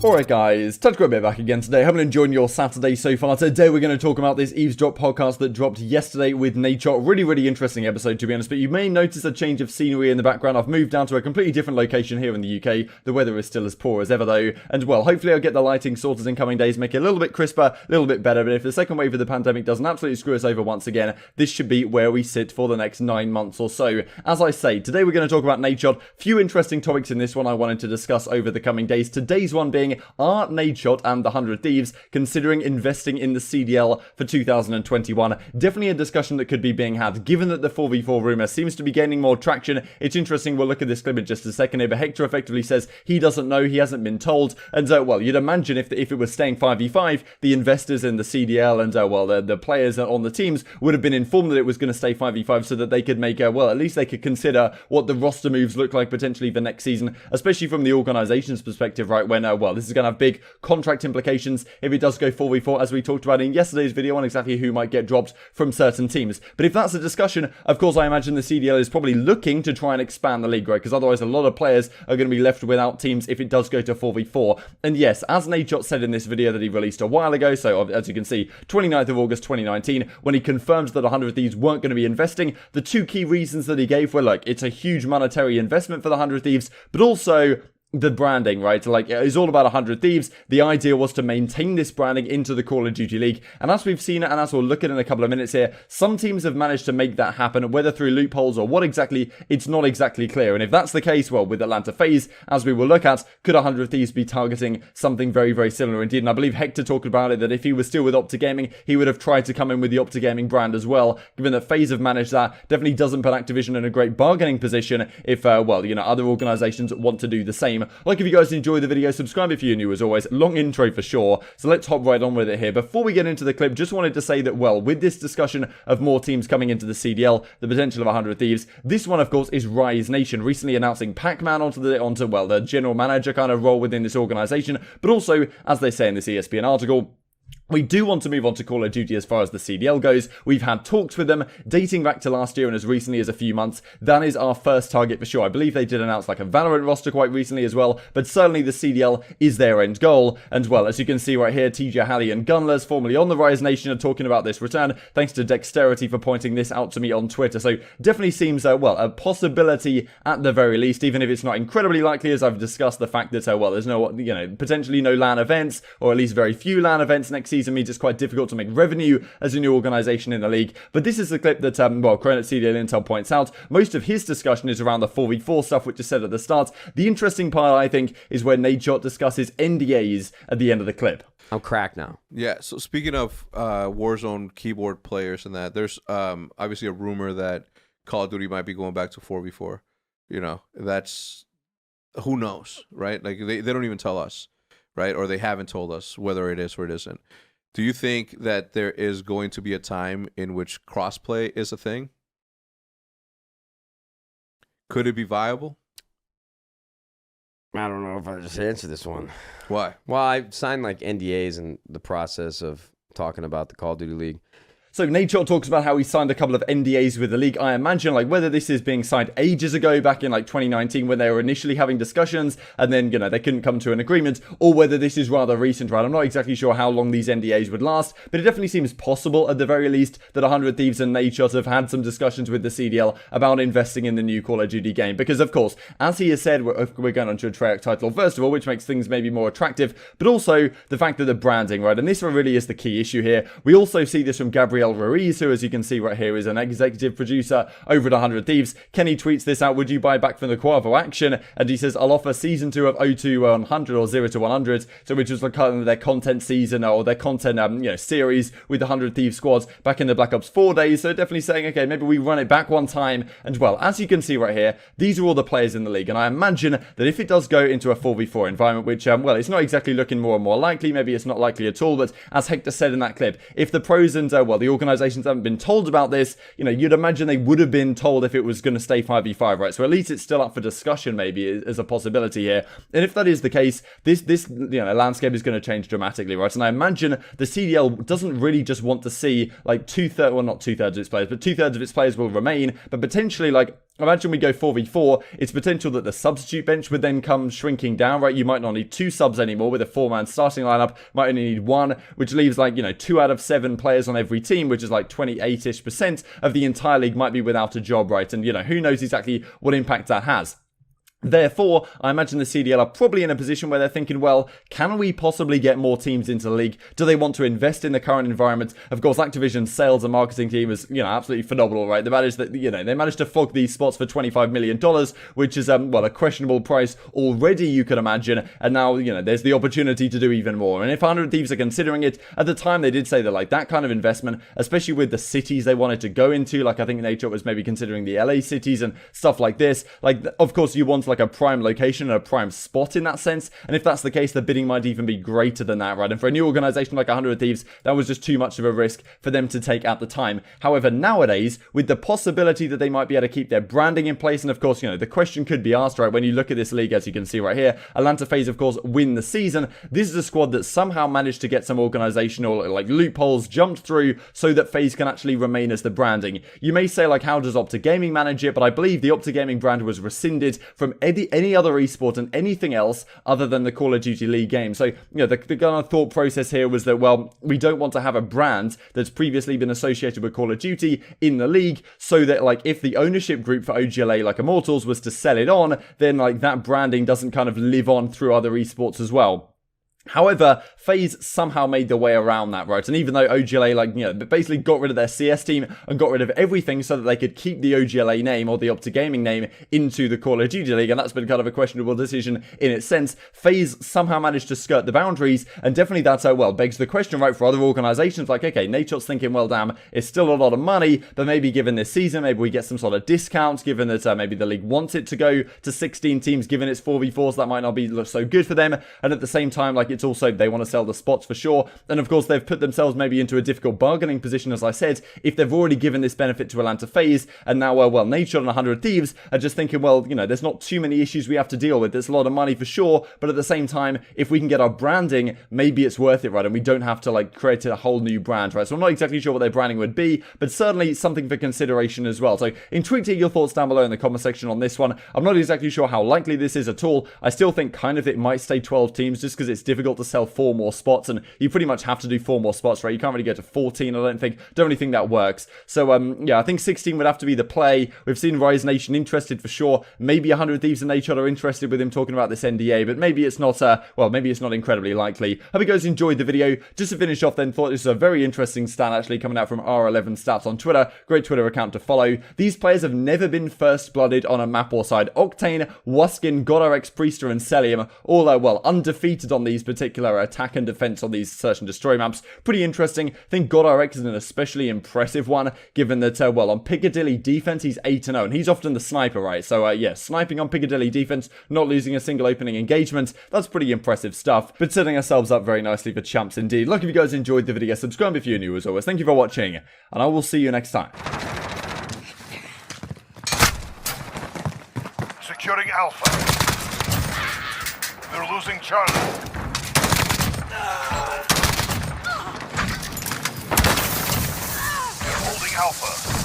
Alright guys, time to go a bit back again today. Hope you're enjoying your Saturday so far. Today we're going to talk about this Eavesdrop podcast that dropped yesterday with Nadeshot. Really interesting episode, to be honest, but you may notice a change of scenery in the background. I've moved down to a completely different location here in the UK. The weather is still as poor as ever though, and well, hopefully I'll get the lighting sorted in coming days, make it a little bit crisper, a little bit better, but if the second wave of the pandemic doesn't absolutely screw us over once again, this should be where we sit for the next 9 months or so. As I say, today we're going to talk about Nadeshot. Few interesting topics in this one I wanted to discuss over the coming days. Today's one being, are Nadeshot and the 100 Thieves considering investing in the CDL for 2021? Definitely a discussion that could be being had, given that the 4v4 rumour seems to be gaining more traction. It's interesting, we'll look at this clip in just a second here, but Hector effectively says he doesn't know, he hasn't been told, and well, you'd imagine if it was staying 5v5, the investors in the CDL and well, the players on the teams would have been informed that it was going to stay 5v5 so that they could make, well, at least they could consider what the roster moves look like potentially for next season, especially from the organisation's perspective, right, when, well, this is going to have big contract implications if it does go 4v4, as we talked about in yesterday's video on exactly who might get dropped from certain teams. But if that's a discussion, of course, I imagine the CDL is probably looking to try and expand the league, right? Because otherwise a lot of players are going to be left without teams if it does go to 4v4. And yes, as Nadeshot said in this video that he released a while ago, so as you can see, 29th of August 2019, when he confirmed that 100 of Thieves weren't going to be investing, the two key reasons that he gave were, look, it's a huge monetary investment for the 100 Thieves, but also the branding, right? Like, it's all about 100 Thieves. The idea was to maintain this branding into the Call of Duty League. And as we've seen, and as we'll look at in a couple of minutes here, some teams have managed to make that happen, whether through loopholes or what exactly, it's not exactly clear. And if that's the case, well, with Atlanta FaZe, as we will look at, could 100 Thieves be targeting something very similar indeed? And I believe Hector talked about it, that if he was still with OpTic Gaming, he would have tried to come in with the OpTic Gaming brand as well. Given that FaZe have managed that, definitely doesn't put Activision in a great bargaining position if, well, you know, other organizations want to do the same. Like, if you guys enjoy the video, subscribe if you're new as always. Long intro for sure, so let's hop right on with it here. Before we get into the clip, just wanted to say that, well, with this discussion of more teams coming into the CDL, the potential of 100 Thieves, this one of course is Rise Nation, recently announcing Pac-Man onto well, the general manager kind of role within this organization, but also, as they say in this ESPN article, we do want to move on to Call of Duty as far as the CDL goes. We've had talks with them dating back to last year and as recently as a few months. That is our first target for sure. I believe they did announce like a Valorant roster quite recently as well, but certainly the CDL is their end goal. And well, as you can see right here, TJ Halley and Gunlers, formerly on the Rise Nation, are talking about this return. Thanks to Dexterity for pointing this out to me on Twitter. So definitely seems, well, a possibility at the very least, even if it's not incredibly likely, as I've discussed the fact that, well, there's no, you know, potentially no LAN events, or at least very few LAN events next season means it's quite difficult to make revenue as a new organization in the league. But this is the clip that, well, Cronut CDL Intel points out. Most of his discussion is around the 4v4 stuff, which is said at the start. The interesting part, I think, is where Nadeshot discusses NDAs at the end of the clip. I'm cracked now. Yeah, so speaking of Warzone keyboard players and that, there's obviously a rumor that Call of Duty might be going back to 4v4. You know, that's, who knows, right? Like, they don't even tell us, right? Or they haven't told us whether it is or it isn't. Do you think that there is going to be a time in which crossplay is a thing? Could it be viable? I don't know if I just answer this one. Why? Well, I signed like NDAs in the process of talking about the Call of Duty League. So Nadeshot talks about how he signed a couple of NDAs with the league. I imagine like whether this is being signed ages ago, back in like 2019 when they were initially having discussions and then, you know, they couldn't come to an agreement, or whether this is rather recent, right? I'm not exactly sure how long these NDAs would last, but it definitely seems possible at the very least that 100 Thieves and Nadeshot have had some discussions with the CDL about investing in the new Call of Duty game. Because of course, as he has said, we're going on to a Treyarch title first of all, which makes things maybe more attractive, but also the fact that the branding, right? And this really is the key issue here. We also see this from Gabriel Ruiz, who, as you can see right here, is an executive producer over at 100 Thieves. Kenny tweets this out: would you buy back from the Quavo action? And he says, I'll offer season 2 of 0 to 100 or 0 to 100. So which was like kind of their content season or their content you know, series with the 100 Thieves squads back in the Black Ops 4 days. So definitely saying, okay, maybe we run it back one time. And well, as you can see right here, these are all the players in the league. And I imagine that if it does go into a 4v4 environment, which, well, it's not exactly looking more and more likely, maybe it's not likely at all, but as Hector said in that clip, if the pros and, well, the organizations haven't been told about this, you know, you'd imagine they would have been told if it was going to stay 5v5, right? So at least it's still up for discussion, maybe, as a possibility here. And if that is the case, this you know, landscape is going to change dramatically, right? And I imagine the CDL doesn't really just want to see like well, not two-thirds of its players, but 2/3 of its players will remain, but potentially like imagine we go 4v4, it's potential that the substitute bench would then come shrinking down, right? You might not need 2 subs anymore with a 4-man starting lineup, might only need 1, which leaves like, 2 out of 7 players on every team, which is like 28-ish% of the entire league might be without a job, right? And, who knows exactly what impact that has. Therefore, I imagine the CDL are probably in a position where they're thinking, well, can we possibly get more teams into the league? Do they want to invest in the current environment? Of course, Activision's sales and marketing team is, absolutely phenomenal, right? They managed to flog these spots for $25 million, which is, a questionable price already, you could imagine. And now, there's the opportunity to do even more. And if 100 Thieves are considering it, at the time they did say that, like, that kind of investment, especially with the cities they wanted to go into, like, I think Nadeshot was maybe considering the LA cities and stuff like this. Like, of course, you want, like, a prime location and a prime spot in that sense, and if that's the case, the bidding might even be greater than that, right? And for a new organization like 100 Thieves, that was just too much of a risk for them to take at the time. However, nowadays, with the possibility that they might be able to keep their branding in place, and of course, the question could be asked, right, when you look at this league, as you can see right here, Atlanta FaZe, of course, win the season. This is a squad that somehow managed to get some organizational, like, loopholes jumped through so that FaZe can actually remain as the branding. You may say, like, how does OpTic Gaming manage it? But I believe the OpTic Gaming brand was rescinded from any other esport and anything else other than the Call of Duty League game. So, the kind of thought process here was that, well, we don't want to have a brand that's previously been associated with Call of Duty in the league, so that, like, if the ownership group for OGLA, like Immortals, was to sell it on, then, like, that branding doesn't kind of live on through other esports as well. However, FaZe somehow made their way around that, right? And even though OGLA, basically got rid of their CS team and got rid of everything so that they could keep the OGLA name or the OpTic Gaming name into the Call of Duty League, and that's been kind of a questionable decision in its sense, FaZe somehow managed to skirt the boundaries, and definitely that's, begs the question, right, for other organizations, like, okay, Nadeshot's thinking, well, damn, it's still a lot of money, but maybe given this season, maybe we get some sort of discounts, given that maybe the league wants it to go to 16 teams, given it's 4v4, so that might not be so good for them, and at the same time, like, it's also, they want to sell the spots for sure, and of course they've put themselves maybe into a difficult bargaining position, as I said, if they've already given this benefit to Atlanta FaZe, and now, Nadeshot and 100 Thieves are just thinking, well, there's not too many issues we have to deal with, there's a lot of money for sure, but at the same time, if we can get our branding, maybe it's worth it, right, and we don't have to, like, create a whole new brand, right? So I'm not exactly sure what their branding would be, but certainly something for consideration as well. So intrigued to hear your thoughts down below in the comment section on this one. I'm not exactly sure how likely this is at all. I still think kind of it might stay 12 teams just because it's difficult to sell 4 more spots, and you pretty much have to do 4 more spots, right? You can't really go to 14, I don't really think that works. So, I think 16 would have to be the play. We've seen Rise Nation interested for sure. Maybe 100 Thieves and Nadeshot are interested with him talking about this NDA, but maybe it's not, maybe it's not incredibly likely. Hope you guys enjoyed the video. Just to finish off then, thought this was a very interesting stat actually coming out from R11 Stats on Twitter. Great Twitter account to follow. These players have never been first blooded on a map or side. Octane, Waskin, GodRx, Priester, and Celium all undefeated on these particular attack and defense on these search and destroy maps. Pretty interesting. I think GodRx is an especially impressive one, given that, on Piccadilly defense, he's 8-0, and he's often the sniper, right? So, sniping on Piccadilly defense, not losing a single opening engagement, that's pretty impressive stuff, but setting ourselves up very nicely for champs indeed. Look, if you guys enjoyed the video, subscribe if you're new as always. Thank you for watching, and I will see you next time. Securing Alpha. They're losing Charlie. They're holding Alpha.